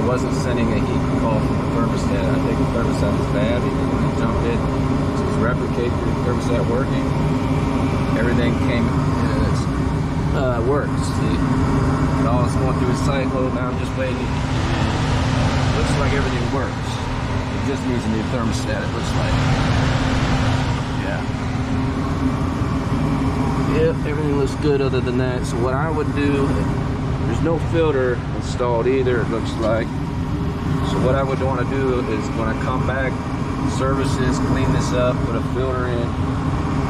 wasn't sending a heat call from the thermostat. I think the thermostat is bad. When you jumped it to replicate the thermostat working, everything works. See, and all it's going through its cycle. Now I'm just waiting. Looks like everything works. It just needs a new thermostat, it looks like. Yeah. Yep, everything looks good other than that. So what I would do, there's no filter installed either, it looks like. So what I would want to do is when I come back, service this, clean this up, put a filter in,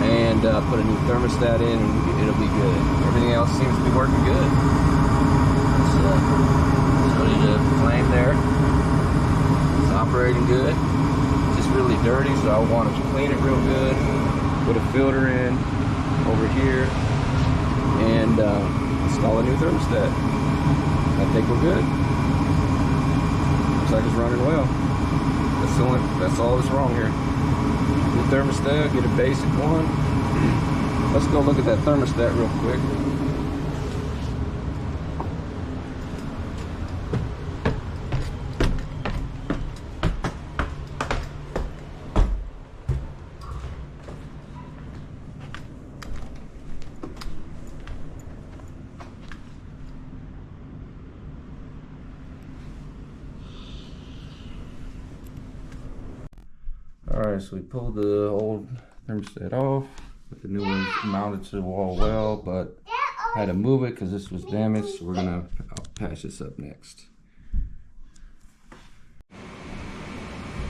and put a new thermostat in, and it'll be good. Everything else seems to be working good. Show you the flame there. It's operating good. It's just really dirty, so I want to clean it real good. Put a filter in over here, and install a new thermostat. I think we're good. Looks like it's running well. That's all that's wrong here. New thermostat, get a basic one. Let's go look at that thermostat real quick. Alright, so we pulled the old thermostat off, with the new one mounted to the wall well, but I had to move it because this was damaged, so I'll patch this up next.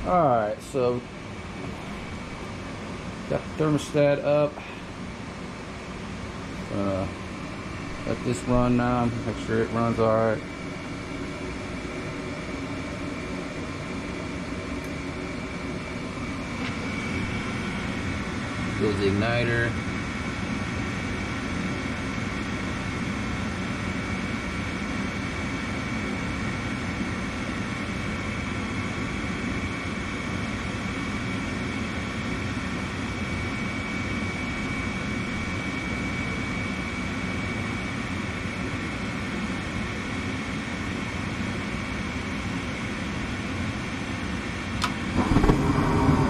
Alright, so got the thermostat up. Let this run now, make sure it runs alright. Goes the igniter.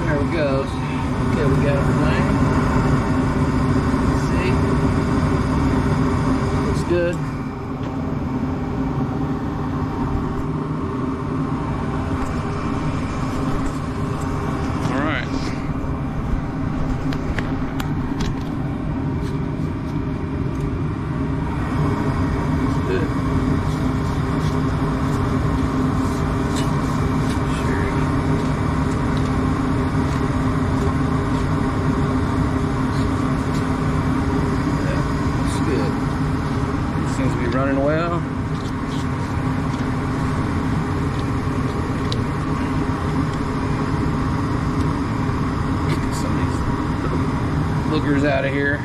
There it goes. Okay, we got a flame. Good. All right. That's good. Seems to be running well. Get some of these boogers out of here.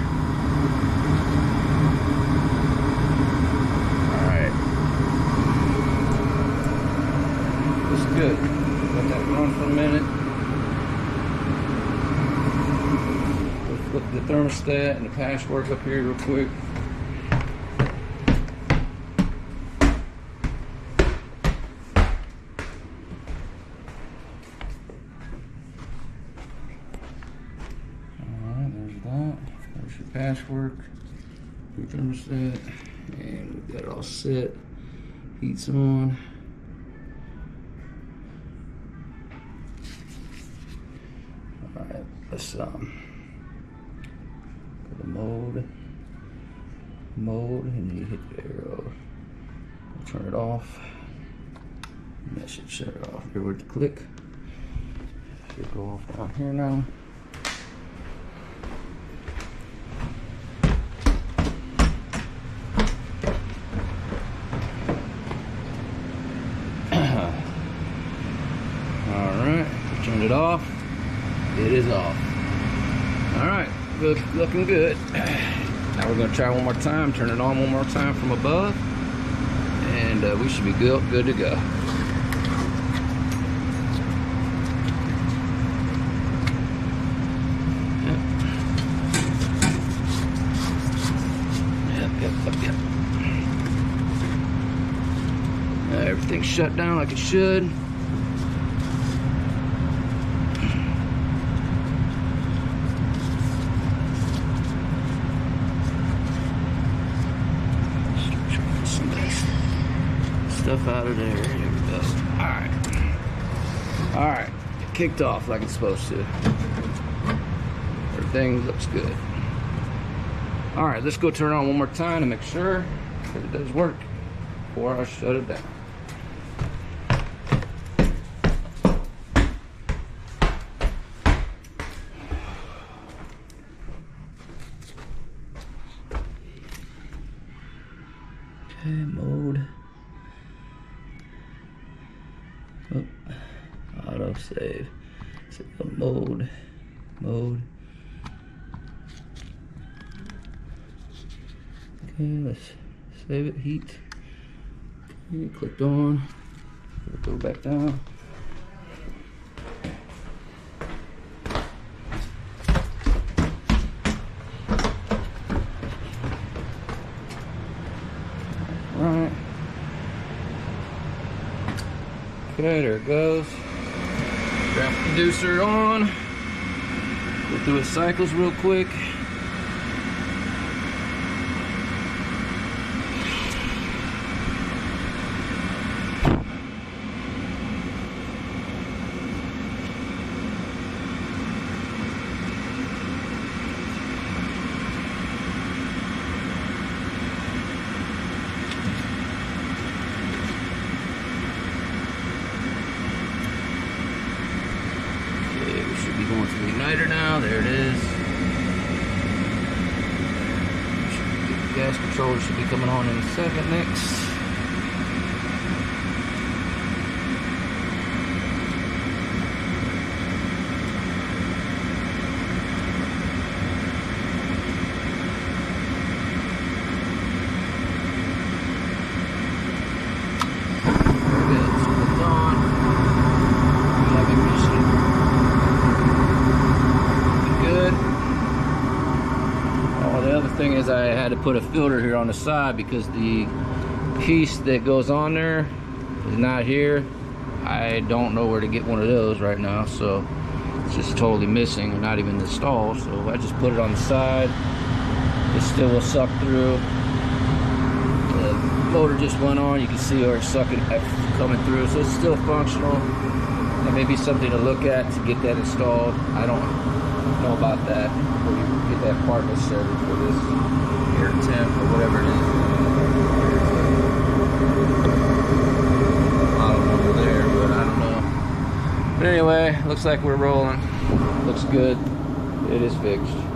Alright. Looks good. Let that run for a minute. We'll flip the thermostat and the patchwork up here real quick. There's your patchwork, your thermostat, and we've got it all set. Heat's on. Alright, let's put the mode, and then you hit the arrow. Turn it off. And that should shut it off. Here with the click. Should go off down here now. Alright, turned it off. It is off. Alright, looking good. Now we're going to try one more time, turn it on one more time from above, and we should be good to go. Yep. Everything's shut down like it should. Stuff out of there. Here we go. All right, it kicked off like it's supposed to. Everything looks good. All right, let's go turn it on one more time to make sure that it does work before I shut it down. Okay, mode. Oh, auto save. Mode. Okay, let's save it. Heat. Okay, clicked on. We'll go back down. Right. Okay, there it goes. Draft producer on. Go through its cycles real quick. Going to the igniter now. There it is. Gas controller should be coming on in a second next. There it goes. It's on. Thing is, I had to put a filter here on the side because the piece that goes on there is not here. I don't know where to get one of those right now, so it's just totally missing and not even installed. So I just put it on the side. It still will suck through. The motor just went on. You can see where it's sucking coming through, so it's still functional. That may be something to look at to get that installed. I don't know about that. Get that part necessary for this air temp or whatever it is. I don't know there, but I don't know. But anyway, looks like we're rolling. Looks good. It is fixed.